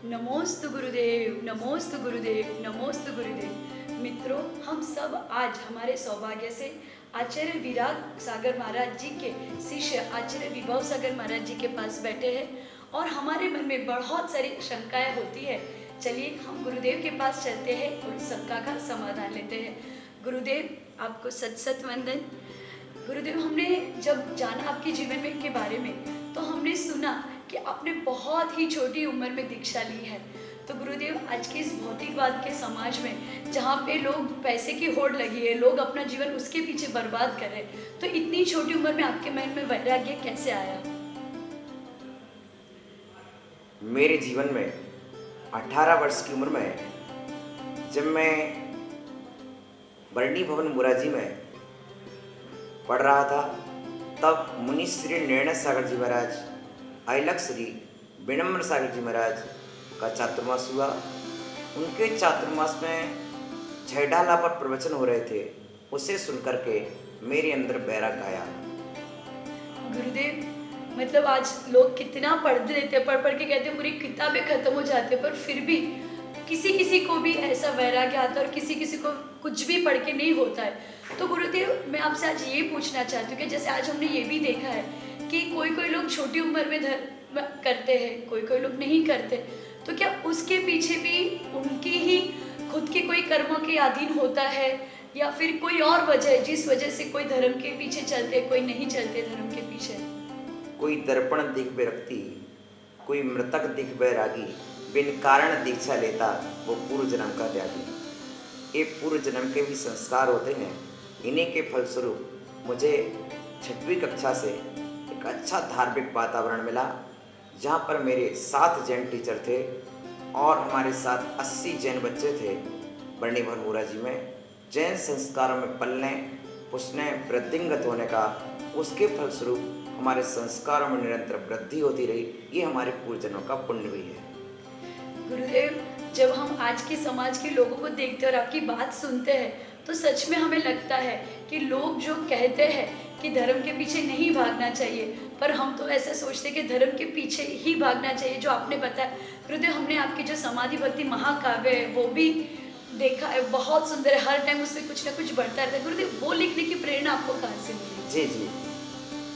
नमोस्तु गुरुदेव, नमोस्तु गुरुदेव, नमोस्तु गुरुदेव। मित्रों, हम सब आज हमारे सौभाग्य से आचार्य विराग सागर महाराज जी के शिष्य आचार्य विभव सागर महाराज जी के पास बैठे हैं और हमारे मन में बहुत सारी शंकाएं होती है। चलिए हम गुरुदेव के पास चलते हैं और शंका का समाधान लेते हैं। गुरुदेव, आपको सत सत वंदन। गुरुदेव, हमने जब जाना आपके जीवन में के बारे में तो हमने सुना कि आपने बहुत ही छोटी उम्र में दीक्षा ली है। तो गुरुदेव, आज के इस भौतिकवाद के समाज में जहाँ पे लोग पैसे की होड़ लगी है, लोग अपना जीवन उसके पीछे बर्बाद कर रहे हैं, तो इतनी छोटी उम्र में आपके मन में वैराग्य कैसे आया? मेरे जीवन में 18 वर्ष की उम्र में जब मैं बरनी भवन मुराजी में पढ़ रहा था, तब मुनि श्री निर्णय सागर जी महाराज, आइलक श्री विनम्र सागर जी महाराज का चातुर्मास हुआ। उनके चातुर्मास में झैडाला पर प्रवचन हो रहे थे। उसे सुनकर के मेरे अंदर बैराग आया। गुरुदेव, मतलब आज लोग कितना पढ़ लेते, पढ़ पढ़ के कहते हैं पूरी किताबें खत्म हो जाती है, पर फिर भी किसी किसी को भी ऐसा वैराग्य आता है और किसी किसी को कुछ भी पढ़ के नहीं होता है। तो गुरुदेव, मैं आपसे आज ये पूछना चाहती हूँ कि जैसे आज हमने ये भी देखा है कि कोई कोई लोग छोटी उम्र में धर्म करते हैं, कोई कोई लोग नहीं करते, तो क्या उसके पीछे भी उनकी ही खुद के कोई कर्मों के अधीन होता है या फिर कोई और वजह है जिस वजह से कोई धर्म के पीछे चलते, कोई नहीं चलते धर्म के पीछे? कोई दर्पण दिख बैरक्ति, कोई मृतक दिख बैरागी, बिन कारण दीक्षा लेता वो पूर्व जन्म का त्यागी। ये पूर्व जन्म के भी संस्कार होते हैं। इन्हीं के फलस्वरूप मुझे 6वीं कक्षा से एक अच्छा धार्मिक वातावरण मिला, जहाँ पर मेरे 7 जैन टीचर थे और हमारे साथ 80 जैन बच्चे थे। बरनी भवन मुराजी में जैन संस्कारों में पलने, पुष्ने, वृद्धिंगत होने का, उसके फलस्वरूप हमारे संस्कारों में निरंतर वृद्धि होती रही। ये हमारे पूर्व जन्मों का पुण्य भी है। गुरुदेव, जब हम आज के समाज के लोगों को देखते हैं और आपकी बात सुनते हैं तो सच में हमें लगता है कि लोग जो कहते हैं कि धर्म के पीछे नहीं भागना चाहिए, पर हम तो ऐसा सोचते हैं कि धर्म के पीछे ही भागना चाहिए। जो आपने बताया गुरुदेव, हमने आपकी जो समाधि भक्ति महाकाव्य है वो भी देखा है, बहुत सुंदर है, हर टाइम उसमें कुछ ना कुछ बढ़ता रहता है। गुरुदेव, वो लिखने की प्रेरणा आपको कहाँ से मिली? जी जी,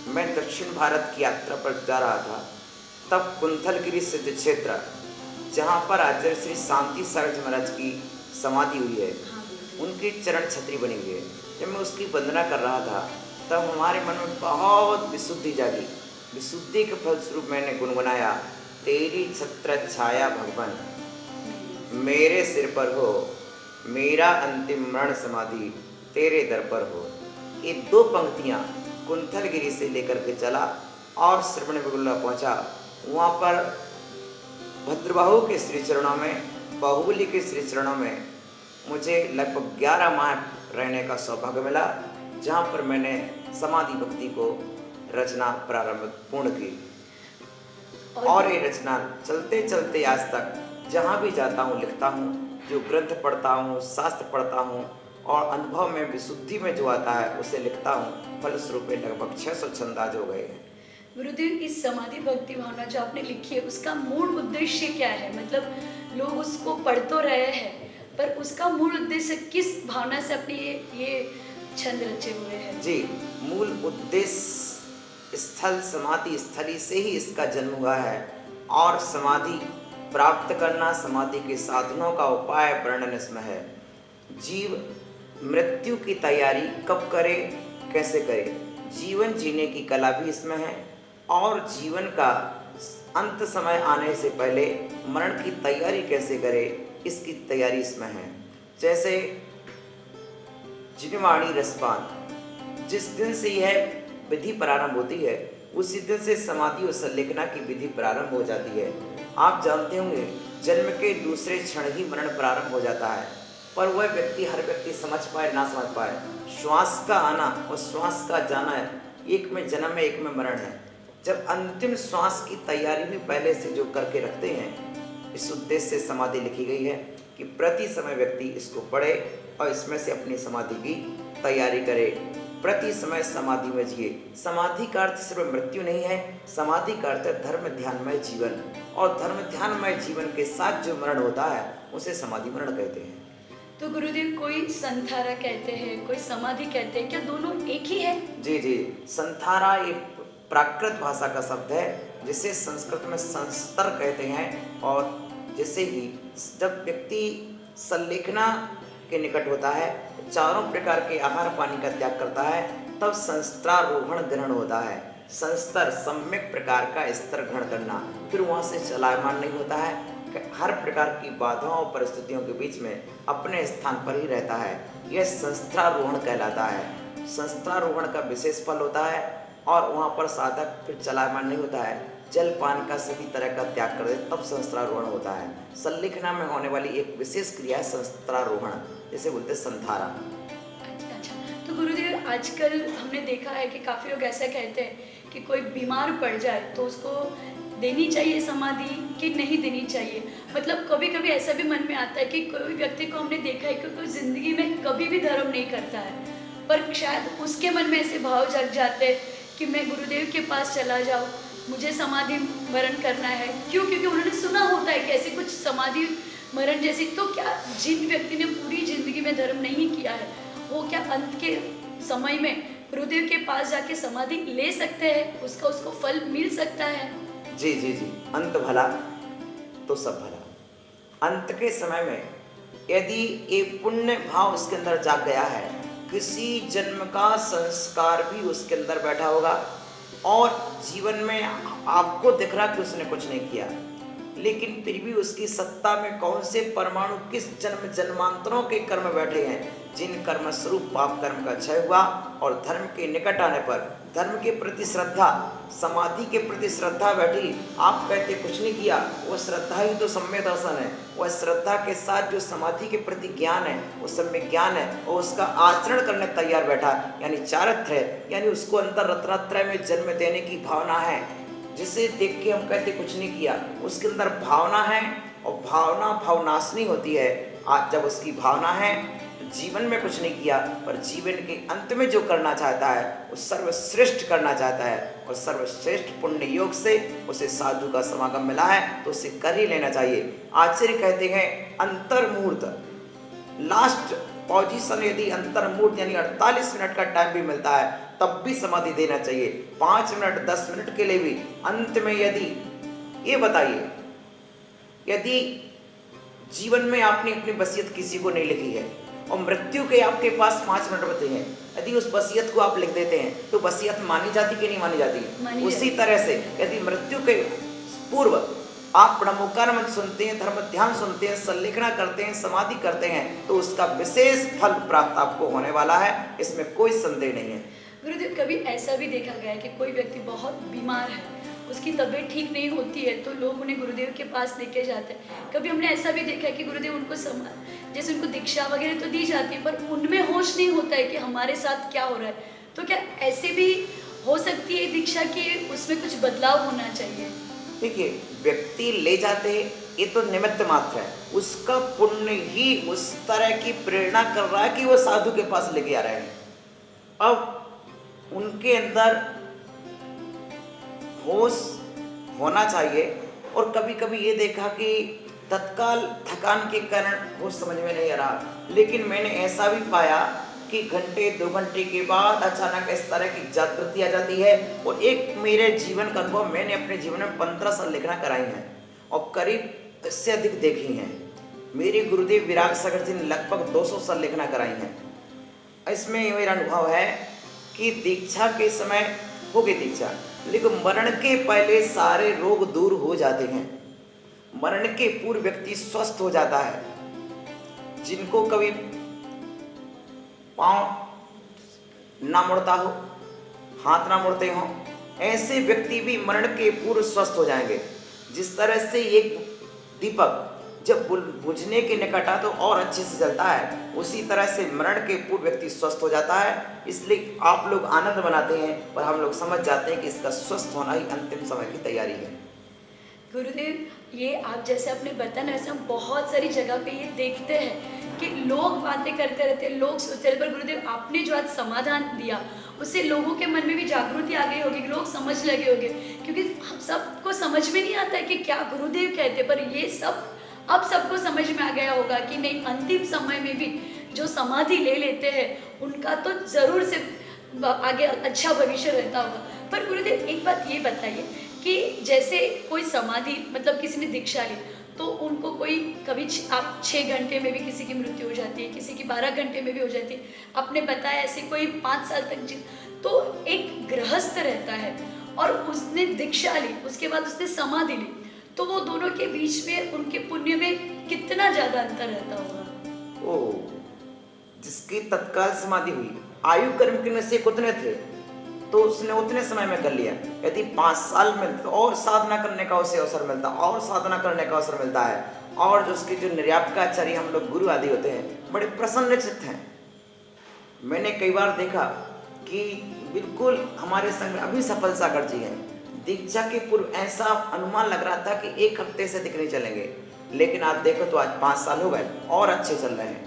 मैं दक्षिण भारत की यात्रा पर जा रहा था, तब कुंथलगिरी सिद्ध क्षेत्र, जहाँ पर आचार्य श्री शांति सागर जी महाराज की समाधि हुई है, उनकी चरण छतरी बनी हुई है। जब मैं उसकी वंदना कर रहा था तब हमारे मन में बहुत विशुद्धि जागी। विशुद्धि के फलस्वरूप मैंने गुनगुनाया, तेरी छत्र छाया भगवान मेरे सिर पर हो, मेरा अंतिम मरण समाधि तेरे दर पर हो। ये 2 पंक्तियाँ कुंथलगिरी से लेकर के चला और श्रवण बेगुल्ला पहुँचा। वहाँ पर भद्रबाहु के श्री चरणों में, बाहुबली के श्री चरणों में मुझे लगभग 11 माह रहने का सौभाग्य मिला, जहाँ पर मैंने समाधि भक्ति को रचना पूर्ण की। और ये रचना चलते चलते आज तक जहाँ भी जाता हूँ लिखता हूँ। जो ग्रंथ पढ़ता हूँ, शास्त्र पढ़ता हूँ और अनुभव में विशुद्धि में जो आता है उसे लिखता हूँ। फलस्वरूप लगभग 600 छंद आज हो गए हैं। गुरुदेव, इस समाधि भक्ति भावना जो आपने लिखी है उसका मूल उद्देश्य क्या है? मतलब लोग उसको पढ़ तो रहे हैं, पर उसका मूल उद्देश्य किस भावना से अपने ये छंद रचे हुए हैं? जी, मूल उद्देश्य स्थल समाधि स्थली से ही इसका जन्म हुआ है और समाधि प्राप्त करना, समाधि के साधनों का उपाय वर्णन इसमें है। जीव मृत्यु की तैयारी कब करे, कैसे करे, जीवन जीने की कला भी इसमें है और जीवन का अंत समय आने से पहले मरण की तैयारी कैसे करे, इसकी तैयारी इसमें है। जैसे जिनवाणी रसपान, जिस दिन से यह विधि प्रारंभ होती है उसी दिन से समाधि और संलेखना की विधि प्रारंभ हो जाती है। आप जानते होंगे, जन्म के दूसरे क्षण ही मरण प्रारंभ हो जाता है, पर वह व्यक्ति, हर व्यक्ति समझ पाए ना समझ पाए, श्वास का आना और श्वास का जाना है, एक में जन्म है, एक में मरण है। जब अंतिम श्वास की तैयारी भी पहले से जो करके रखते हैं, इस उद्देश्य से समाधि लिखी गई है कि प्रति समय व्यक्ति इसको पढ़े और इसमें से अपनी समाधि की तैयारी करे। प्रति समय समाधि में जिए। समाधि का अर्थ सिर्फ मृत्यु नहीं है, समाधि का अर्थ है धर्म ध्यानमय जीवन, और धर्म ध्यानमय जीवन के साथ जो मरण होता है उसे समाधि मरण कहते हैं। तो गुरुदेव कोई संथारा कहते हैं, कोई समाधि कहते हैं, क्या दोनों एक ही है? जी जी, संथारा एक प्राकृत भाषा का शब्द है जिसे संस्कृत में संस्तर कहते हैं, और जिसे ही जब व्यक्ति संलेखना के निकट होता है, चारों प्रकार के आहार पानी का त्याग करता है, तब संस्त्रारोहण ग्रहण होता है। संस्तर सम्यक प्रकार का स्तर ग्रहण करना, फिर वहाँ से चलायमान नहीं होता है, हर प्रकार की बाधाओं और परिस्थितियों के बीच में अपने स्थान पर ही रहता है। यह संस्त्रारोहण कहलाता है। संस्त्रारोहण का विशेष फल होता है, और वहाँ पर साधक फिर चलायमान नहीं होता है, जल पान का सभी तरह का त्याग कर दे, तब संस्त्रारोहण होता है। संलेखना में होने वाली एक विशेष क्रिया है संस्त्रारोहण, जिसे बोलते हैं संथारा। अच्छा, तो गुरुदेव आजकल हमने देखा है कि काफ़ी लोग ऐसा कहते हैं कि कोई बीमार पड़ जाए तो उसको देनी चाहिए समाधि कि नहीं देनी चाहिए। मतलब कभी कभी ऐसा भी मन में आता है कि कोई व्यक्ति को हमने देखा है कि कोई ज़िंदगी में कभी भी धर्म नहीं करता है, पर शायद उसके मन में ऐसे भाव जग जाते हैं कि मैं गुरुदेव के पास चला जाऊँ, मुझे समाधि मरण करना है। क्यों? क्योंकि उन्होंने सुना होता है कि ऐसी कुछ समाधि मरण जैसी। तो क्या जिन व्यक्ति ने पूरी जिंदगी में धर्म नहीं किया है, वो क्या अंत के समय में गुरुदेव के पास जाके समाधि ले सकते हैं? उसको फल मिल सकता है? जी जी जी, अंत भला तो सब भला। अंत के समय में यदि एक पुण्य भाव उसके अंदर जाग गया है, किसी जन्म का संस्कार भी उसके अंदर बैठा होगा, और जीवन में आपको दिख रहा कि उसने कुछ नहीं किया, लेकिन फिर भी उसकी सत्ता में कौन से परमाणु किस जन्म जन्मांतरों के कर्म बैठे हैं, जिन कर्म स्वरूप पाप कर्म का क्षय हुआ, और धर्म के निकट आने पर धर्म के प्रति श्रद्धा, समाधि के प्रति श्रद्धा बैठी। आप कहते कुछ नहीं किया, वो श्रद्धा ही तो सम्यक दर्शन है। वह श्रद्धा के साथ जो समाधि के प्रति ज्ञान है, वो सम्यक ज्ञान है, और उसका आचरण करने तैयार बैठा, यानी चारित्र है, यानी उसको अंतर रत्नत्रय में जन्म देने की भावना है, जिसे देख के हम कहते कुछ नहीं किया। उसके अंदर भावना है, और भावना भावनाशनी होती है। आज जब उसकी भावना है तो जीवन में कुछ नहीं किया, पर जीवन के अंत में जो करना चाहता है वो सर्वश्रेष्ठ करना चाहता है, और सर्वश्रेष्ठ पुण्य योग से उसे साधु का समागम मिला है तो उसे कर ही लेना चाहिए। आचार्य कहते हैं अंतर्मुहूर्त, लास्ट पोजीशन, यदि अंतर्मुहूर्त यानी 48 मिनट का टाइम भी मिलता है तब भी समाधि देना चाहिए। 5 मिनट 10 मिनट के लिए भी। अंत में यदि ये बताइए, यदि जीवन में आपने अपनी वसीयत किसी को नहीं लिखी है और मृत्यु के आपके पास 5 मिनट बचे हैं, यदि उस वसीयत को आप लिख देते हैं तो वसीयत मानी जाती कि नहीं मानी जाती? उसी तरह से यदि मृत्यु के पूर्व आप ब्रह्मोकार मंत्र सुनते हैं, धर्म ध्यान सुनते हैं, संलेखना करते हैं, समाधि करते हैं, तो उसका विशेष फल प्राप्त आपको होने वाला है, इसमें कोई संदेह नहीं है। गुरुदेव, कभी ऐसा भी देखा गया है कि कोई व्यक्ति बहुत बीमार है, उसकी तबीयत ठीक नहीं होती है, तो लोग उन्हें गुरुदेव के पास लेके जाते हैं। कभी हमने ऐसा भी देखा है कि गुरुदेव उनको जैसे उनको दीक्षा वगैरह तो दी जाती है, पर उनमें होश नहीं होता है कि हमारे साथ क्या हो रहा है। तो क्या ऐसे भी हो सकती है दीक्षा की उसमें कुछ बदलाव होना चाहिए? देखिए, व्यक्ति ले जाते ये तो निमित्त मात्र है, उसका पुण्य ही उस तरह की प्रेरणा कर रहा है कि वो साधु के पास लेके आ रहे हैं। अब उनके अंदर होश होना चाहिए, और कभी कभी ये देखा कि तत्काल थकान के कारण होश समझ में नहीं आ रहा, लेकिन मैंने ऐसा भी पाया कि घंटे 2 घंटे के बाद अचानक इस तरह की जागृति आ जाती है। और एक मेरे जीवन का अनुभव, मैंने अपने जीवन में 15 संलेखना कराई हैं और करीब इससे अधिक देखी हैं। मेरे गुरुदेव विराग सागर जी ने लगभग 200 संलेखना कराई हैं। इसमें मेरा अनुभव है कि दीक्षा के समय हो गई दीक्षा, लेकिन मरण के पहले सारे रोग दूर हो जाते हैं। मरण के पूर्व व्यक्ति स्वस्थ हो जाता है। जिनको कभी पांव ना मुड़ता हो, हाथ ना मुड़ते हो, ऐसे व्यक्ति भी मरण के पूर्व स्वस्थ हो जाएंगे। जिस तरह से एक दीपक जब बुझने के निकट आता तो और अच्छे से जलता है, उसी तरह से मरण के पूर्व व्यक्ति स्वस्थ हो जाता है। इसलिए आप लोग आनंद मनाते हैं, पर हम लोग समझ जाते हैं कि इसका स्वस्थ होना ही अंतिम समय की तैयारी है। गुरुदेव, ये आप जैसे आपने बताया, ऐसे हम बहुत सारी जगह पे ये देखते हैं कि लोग बातें करते रहते, लोग सोचते रहते, पर गुरुदेव आपने जो आज समाधान दिया उससे लोगों के मन में भी जागृति आ गई होगी, लोग समझ लगे होंगे, क्योंकि हम सबको समझ में नहीं आता है कि क्या गुरुदेव कहते, पर ये सब अब सबको समझ में आ गया होगा कि नहीं, अंतिम समय में भी जो समाधि ले लेते हैं उनका तो ज़रूर से आगे अच्छा भविष्य रहता होगा। पर गुरुदेव एक बात ये बताइए कि जैसे कोई समाधि मतलब किसी ने दीक्षा ली तो उनको कोई कभी आप 6 घंटे में भी किसी की मृत्यु हो जाती है, किसी की 12 घंटे में भी हो जाती है, आपने बताया ऐसे कोई 5 साल तक तो एक गृहस्थ रहता है और उसने दीक्षा ली, उसके बाद उसने समाधि ली, तो वो दोनों के बीच में उनके पुण्य में कितना ज़्यादा अंतर रहता होगा? ओ, जिसकी तत्काल समाधि हुई, आयु कर्म के नशे उतने थे तो उसने उतने समय में कर लिया। यदि 5 साल में तो और साधना करने का उसे अवसर मिलता, और साधना करने का अवसर मिलता है, और जो उसके जो निर्यापकाचार्य हम लोग गुरु आदि होते हैं बड़े प्रसन्नचित्त हैं। मैंने कई बार देखा कि बिल्कुल हमारे संग में अभी सफल सागर जी हैं, दीक्षा के पूर्व ऐसा अनुमान लग रहा था कि 1 हफ्ते से दिखने चलेंगे, लेकिन आज देखो तो आज 5 साल हो गए और अच्छे चल रहे हैं।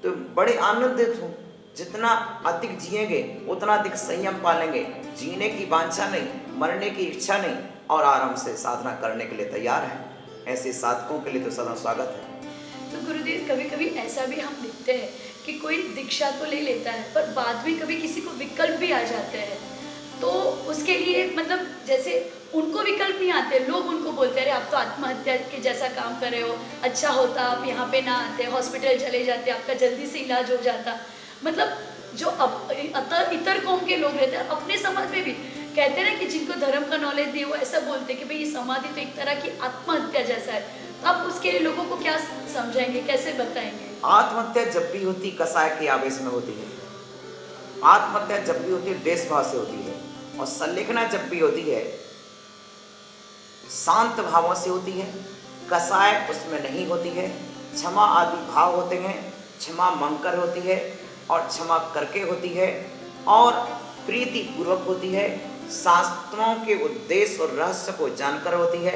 तो बड़े आनंदित हूँ, जितना अधिक जिएंगे उतना अधिक संयम पालेंगे, जीने की वांछा नहीं, मरने की इच्छा नहीं, और आराम से साधना करने के लिए तैयार हैं। ऐसे साधकों के लिए तो सदा स्वागत है। तो गुरुदेव कभी कभी ऐसा भी हम देखते हैं कि कोई दीक्षा तो ले लेता है पर बाद में कभी किसी को विकल्प भी आ जाते हैं, तो उसके लिए मतलब जैसे उनको विकल्प नहीं आते, लोग उनको बोलते हैं अरे आप तो आत्महत्या के जैसा काम कर रहे हो, अच्छा होता आप यहाँ पे ना आते, हॉस्पिटल चले जाते, आपका जल्दी से इलाज हो जाता। मतलब जो इतर कौम के लोग रहते हैं अपने समाज में भी कहते हैं ना कि जिनको धर्म का नॉलेज नहीं है वो ऐसा बोलते हैं कि भाई ये समाधि तो एक तरह की आत्महत्या जैसा है, तो आप उसके लिए लोगों को क्या समझाएंगे, कैसे बताएंगे? आत्महत्या जब भी होती कसाय के आवेश में होती है, आत्महत्या जब भी होती है देशभाव से होती है, और संलेखना जब भी होती है शांत भावों से होती है, कसाय उसमें नहीं होती है। क्षमा आदि भाव होते हैं, क्षमा मंकर होती है और क्षमा करके होती है, और प्रीति पूर्वक होती है, शास्त्रों के उद्देश्य और रहस्य को जानकर होती है,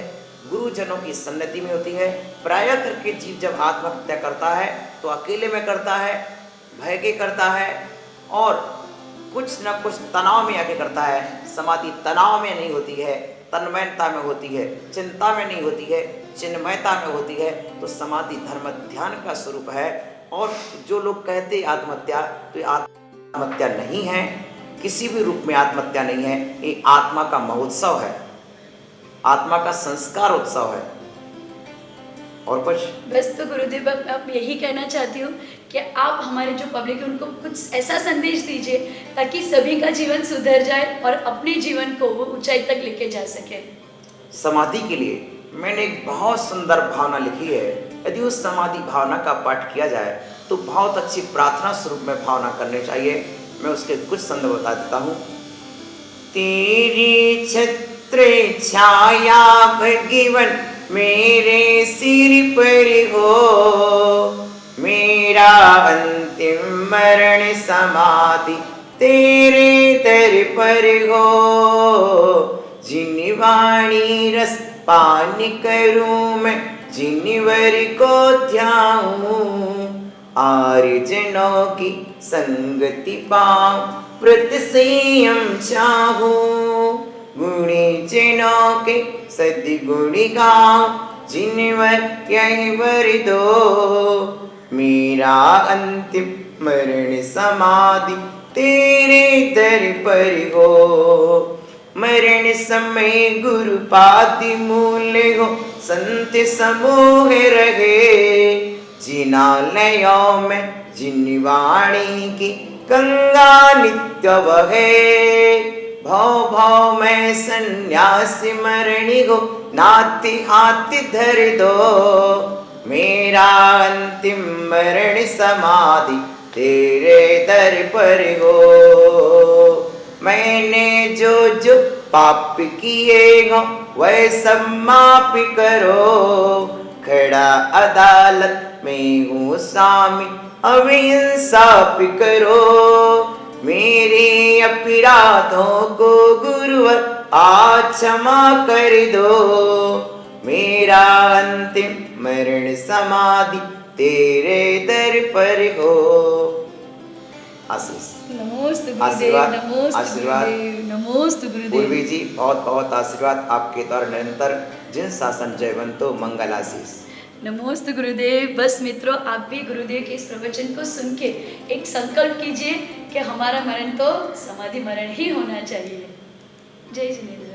गुरुजनों की सन्निधि में होती है। प्रायः करके जीव जब आत्महत्या करता है तो अकेले में करता है, भय के करता है, और कुछ न कुछ तनाव में आके करता है। समाधि तनाव में नहीं होती है, तन्मयता में होती है, चिंता में नहीं होती है, चिन्मयता में होती है। तो समाधि धर्म ध्यान का स्वरूप है। और जो लोग कहते आत्महत्या, तो ये आत्महत्या नहीं है, किसी भी रूप में आत्महत्या नहीं है, ये आत्मा का महोत्सव है, आत्मा का संस्कार उत्सव है। और कुछ बस तो गुरुदेव अब यही कहना चाहती हूँ कि आप हमारे जो पब्लिक है उनको कुछ ऐसा संदेश दीजिए ताकि सभी का जीवन सुधर जाए और अपने जीवन को वो ऊंचाई तक लेके जा सके। समाधि के लिए मैंने एक बहुत सुंदर भावना लिखी है। यदि उस समाधि भावना का पाठ किया जाए तो बहुत अच्छी प्रार्थना स्वरूप में भावना करनी चाहिए। मैं उसके कुछ संदर्भ बता देता हूँ। तेरी छत्र छाया भगवन मेरे सिर पर हो, मेरा अंतिम मरण समाधि तेरे दर पर हो। जिन वाणी रस पान करूं मैं, जिनवर को ध्याऊं, आर्जनों की संगति पाऊं, व्रत संयम चाहूं। गुणी जनों के सद्गुणी गाऊं, जिनवर यही वर दो। मेरा अंतिम मरण समाधि तेरे दर पर हो। मरण समय गुरु पादि मूल हो, संत समूह रहे। जिनालयों में जिन वाणी की गंगा नित्य बहे। भव भव में सन्यासी मरणी हो, नाति हाथ धर दो। मेरा अंतिम मरण समाधि तेरे दर पर हो। मैंने जो जो पाप किए हो वह सब माफ करो। खड़ा अदालत में हूँ स्वामी, अब इंसाफ करो। मेरे अपराधों को गुरुवर आज क्षमा कर दो। मेरा अंतिम मरण समाधि तेरे दर पर हो। आशीष। नमोस्तु गुरुदेव, आशीर्वाद, नमोस्तु आशीर्वाद। गुरुदेव, नमोस्तु गुरुदेव। पूर्वी जी बहुत बहुत आशीर्वाद आपके द्वारा निरंतर जिन शासन जयवंतो मंगल आशीष। नमोस्तु गुरुदेव। बस मित्रों, आप भी गुरुदेव के इस प्रवचन को सुन के एक संकल्प कीजिए कि हमारा मरण तो समाधि मरण ही होना चाहिए। जय जिनेन्द्र।